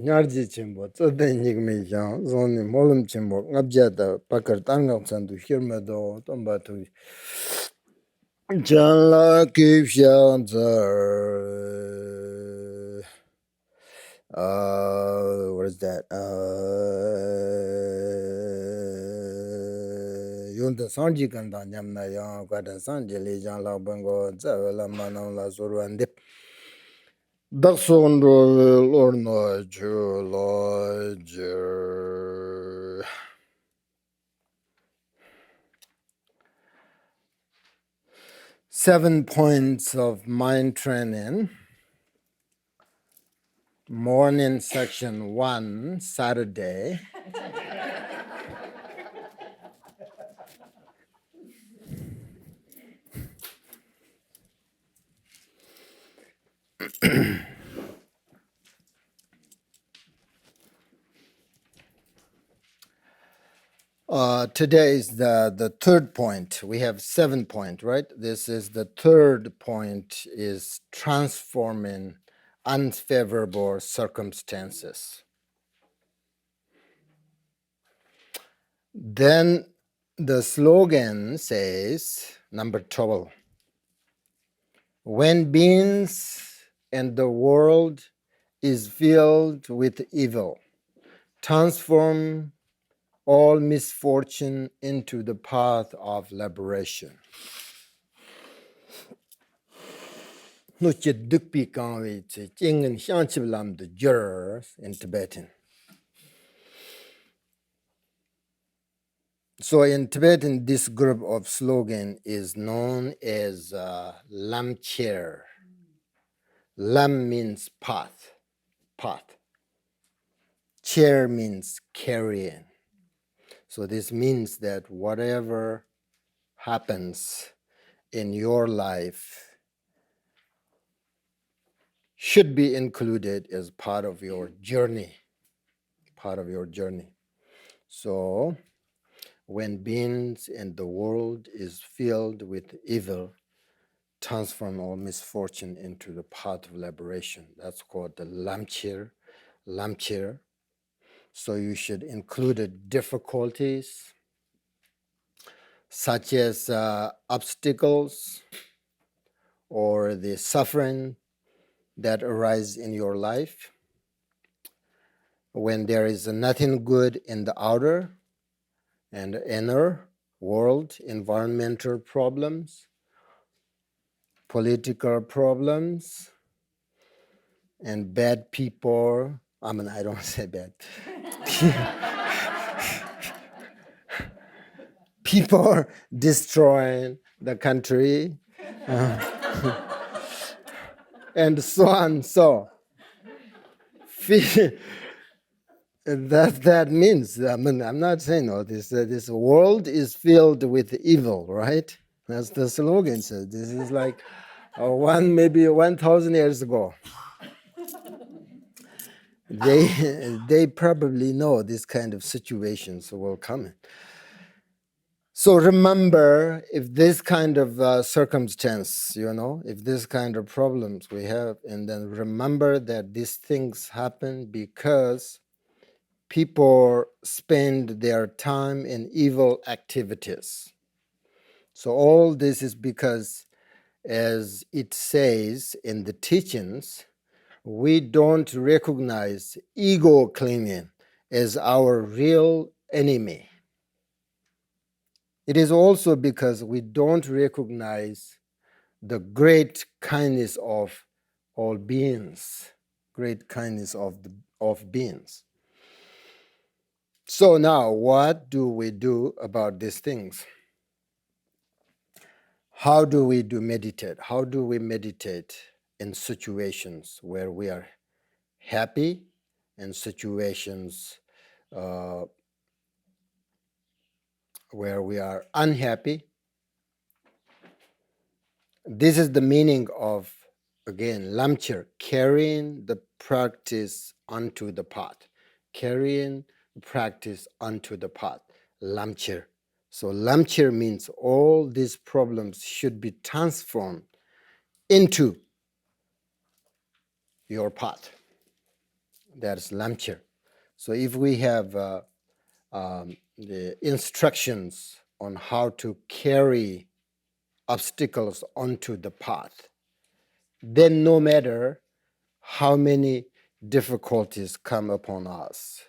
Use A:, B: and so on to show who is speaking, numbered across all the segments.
A: Nyarji chimbo, tsade nyingme yang, zoni molum chimbo, ngabjada pakar tangam sandu hirmado, tomba tu Janla kipshan zar. What is that? Yunda sanji kanda nyamna yang, kwada sanji li janla bango, zawela manang la surwan dip. Daksondo lorno julajer. 7 points of mind training. Morning section 1, Saturday. Today is the third point. We have 7 points, right? This is the third point, is transforming unfavorable circumstances. Then the slogan says, number 12, when beings and the world is filled with evil, transform all misfortune into the path of liberation. In Tibetan. So in Tibetan, this group of slogan is known as Lam Chair. Lam means path. Chair means carrying. So this means that whatever happens in your life should be included as part of your journey. So when beings and the world is filled with evil, transform all misfortune into the path of liberation. That's called the lamchir. So you should include the difficulties such as obstacles or the suffering that arise in your life. When there is nothing good in the outer and inner world, environmental problems, political problems, and bad people. I mean, I don't say bad. People destroying the country, and so on. So that means, I mean, I'm not saying all this. This world is filled with evil, right? That's the slogan says. This is like maybe 1,000 years ago. They probably know this kind of situations will come. So remember, if this kind of circumstance, if this kind of problems we have, and then remember that these things happen because people spend their time in evil activities. So all this is because, as it says in the teachings, we don't recognize ego clinging as our real enemy. It is also because we don't recognize the great kindness of all beings, great kindness of beings. So now, what do we do about these things? How do we meditate? How do we meditate in situations where we are happy and situations where we are unhappy? This is the meaning of, again, lamchir, carrying the practice onto the path. Carrying practice onto the path, lamchir. So lamchir means all these problems should be transformed into your path. That's lamchir. So if we have the instructions on how to carry obstacles onto the path, then no matter how many difficulties come upon us,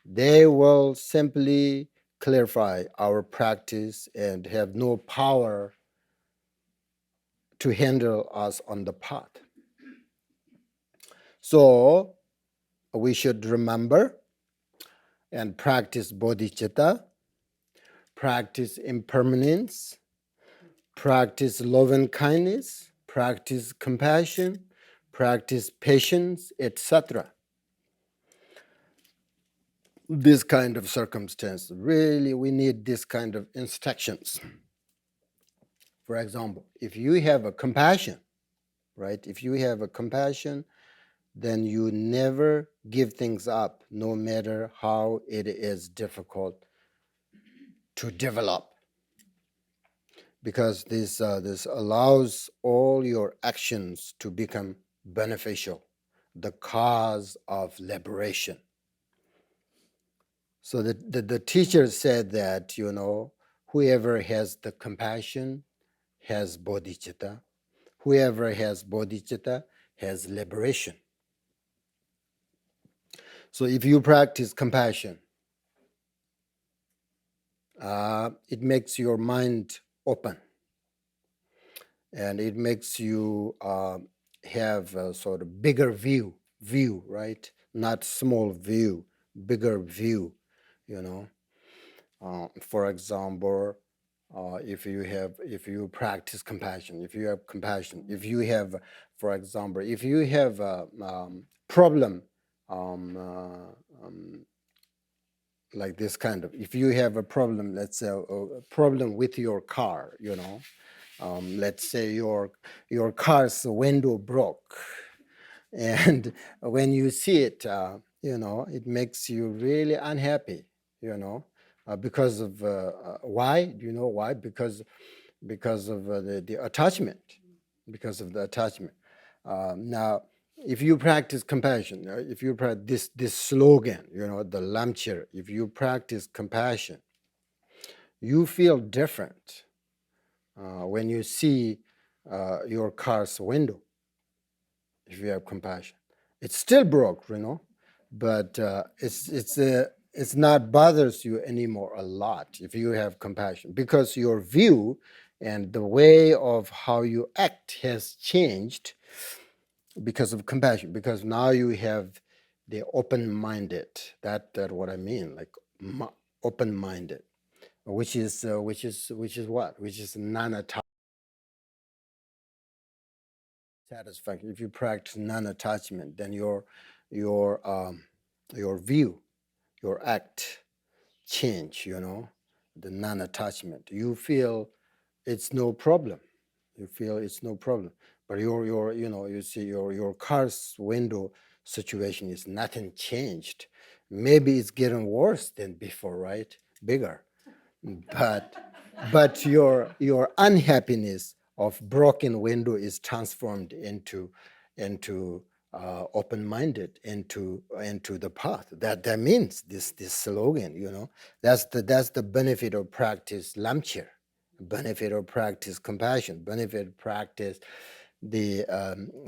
A: they will simply clarify our practice and have no power to handle us on the path. So we should remember and practice bodhicitta, practice impermanence, practice love and kindness, practice compassion, practice patience, etc. This kind of circumstance, really we need this kind of instructions. For example, if you have a compassion, right? If you have a compassion, then you never give things up, no matter how it is difficult to develop. Because this allows all your actions to become beneficial, the cause of liberation. So the teacher said that, whoever has the compassion has bodhicitta. Whoever has bodhicitta has liberation. So if you practice compassion, it makes your mind open, and it makes you have a sort of bigger view, right? Not small view, bigger view, For example, if you practice compassion, if you have compassion, if you have, for example, if you have a problem, like this kind of, if you have a problem, let's say a problem with your car, let's say your car's window broke, and when you see it, it makes you really unhappy, because of why? Do you know why? Because of the attachment, because of the attachment. Now, if you practice compassion, if you practice this slogan, the lamchir, if you practice compassion, you feel different when you see your car's window. If you have compassion, it's still broke, but it's not bothers you anymore a lot if you have compassion, because your view and the way of how you act has changed because of compassion, because now you have the open-minded, that what I mean, like open-minded, which is what? Which is non-attachment. Satisfaction. If you practice non-attachment, then your view, your act change. The non-attachment. You feel it's no problem. You feel it's no problem. But you see your car's window situation is nothing changed. Maybe it's getting worse than before, right? Bigger. But your unhappiness of broken window is transformed into open-minded, into the path. That means this slogan, that's the benefit of practice lamchir, benefit of practice compassion, benefit of practice the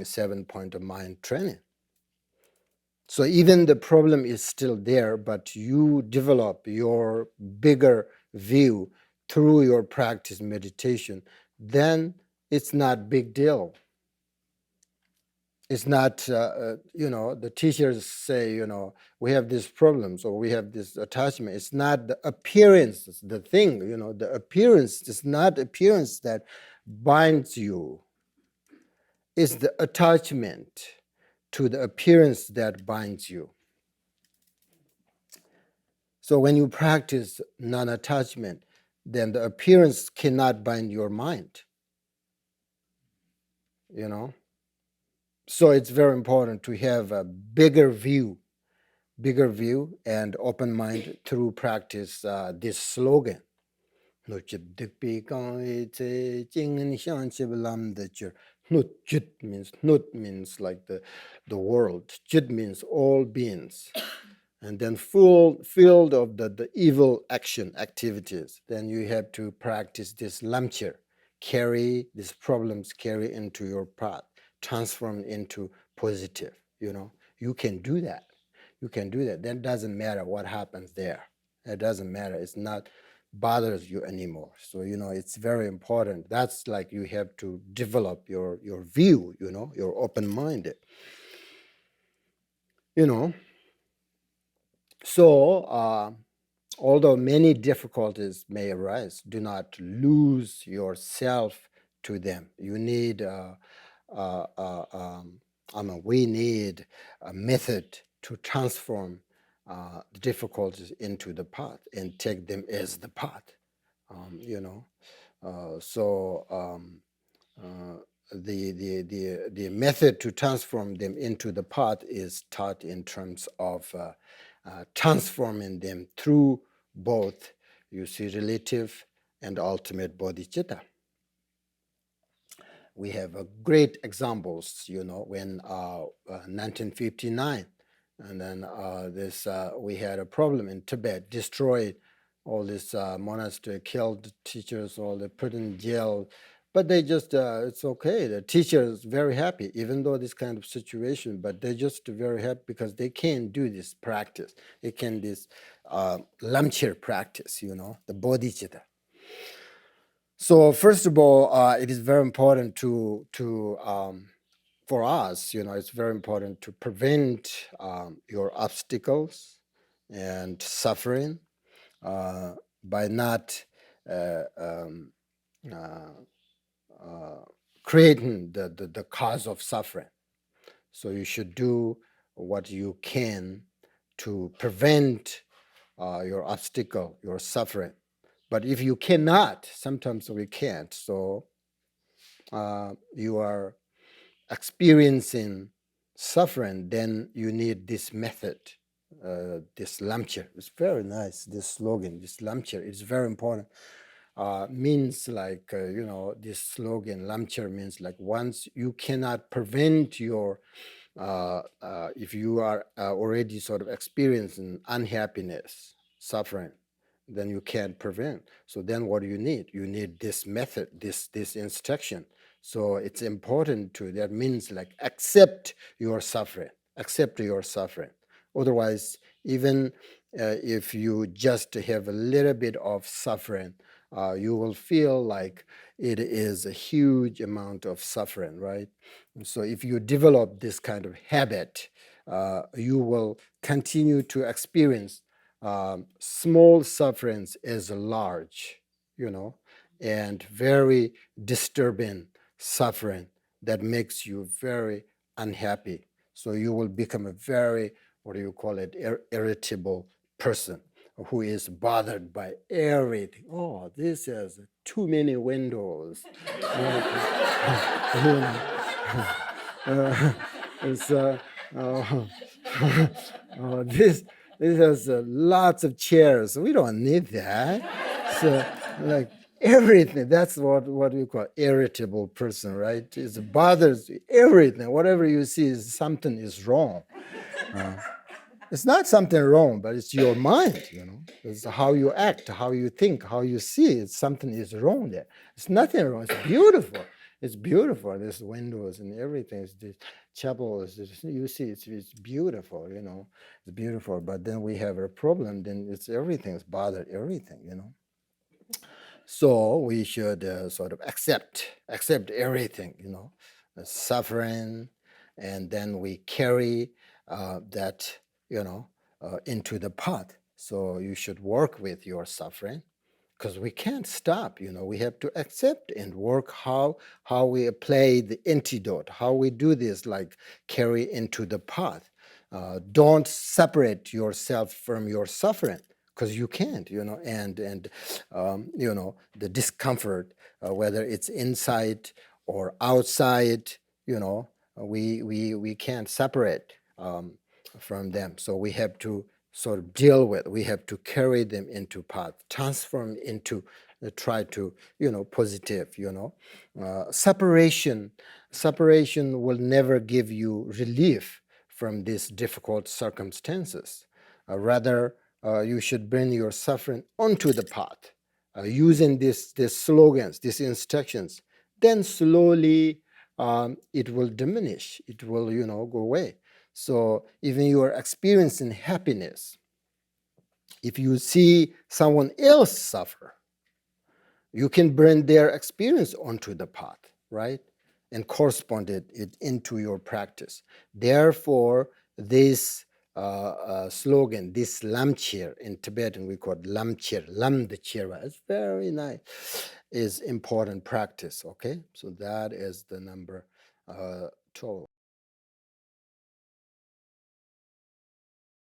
A: 7-point of mind training. So even the problem is still there, but you develop your bigger view through your practice meditation, then it's not big deal. It's not, the teachers say, we have these problems or we have this attachment. It's not the appearance, the thing, the appearance is not appearance that binds you. It's the attachment to the appearance that binds you. So when you practice non-attachment, then the appearance cannot bind your mind, So it's very important to have a bigger view and open mind through practice this slogan. Nut, jit means, nut means like the world. Jit means all beings. And then field of the evil action, activities. Then you have to practice this lamchir, carry these problems, carry into your path, transform into positive, You can do that. You can do that. Then it doesn't matter what happens there. It doesn't matter. It's not bothers you anymore. So, it's very important. That's like you have to develop your view, you're open-minded. So, although many difficulties may arise, do not lose yourself to them. You need, we need a method to transform the difficulties into the path and take them as the path. The method to transform them into the path is taught in terms of transforming them through both, relative and ultimate bodhicitta. We have great examples, when 1959, and then we had a problem in Tibet, destroyed all this monastery, killed teachers, all they put in jail. But they just, it's okay. The teacher is very happy, even though this kind of situation, but they're just very happy because they can do this practice. They can this lamchir practice, the bodhicitta. So first of all, it is very important for us, it's very important to prevent your obstacles and suffering by not creating the cause of suffering. So you should do what you can to prevent your obstacle, your suffering. But if you cannot, sometimes we can't. So you are experiencing suffering, then you need this method, this lamchir. It's very nice, this slogan, this lamchir. It's very important. Means like, this slogan, lamchir, means like once you cannot prevent your, if you are already sort of experiencing unhappiness, suffering, then you can't prevent. So then what do you need? You need this method, this instruction. So it's important that means like accept your suffering, accept your suffering. Otherwise, even if you just have a little bit of suffering, you will feel like it is a huge amount of suffering, right? And so if you develop this kind of habit, you will continue to experience small sufferings as large, and very disturbing suffering that makes you very unhappy. So you will become a very, irritable person who is bothered by everything. Oh, this has too many windows. This has lots of chairs. We don't need that. So, like everything. That's what we call irritable person, right? It bothers everything. Whatever you see is something is wrong. It's not something wrong, but it's your mind, It's how you act, how you think, how you see it. Something is wrong there. It's nothing wrong. It's beautiful. It's beautiful. There's windows and everything. It's this chapel. You see, it's beautiful, It's beautiful. But then we have a problem. Then it's everything's bothered everything, So we should sort of accept everything, the suffering, and then we carry that, into the path. So you should work with your suffering, because we can't stop. We have to accept and work how we apply the antidote, how we do this, like carry into the path. Don't separate yourself from your suffering, because you can't, and the discomfort, whether it's inside or outside, we can't separate from them. So we have to sort of deal with, we have to carry them into path, transform into try to, positive, separation will never give you relief from these difficult circumstances. Rather, you should bring your suffering onto the path, using these slogans, these instructions. Then slowly it will diminish. It will, go away. So even you are experiencing happiness, if you see someone else suffer, you can bring their experience onto the path, right? And correspond it into your practice. Therefore, this slogan, this lamchir, in Tibetan we call it lamchir, lam the chira, it's very nice, is important practice, okay? So that is the number 12.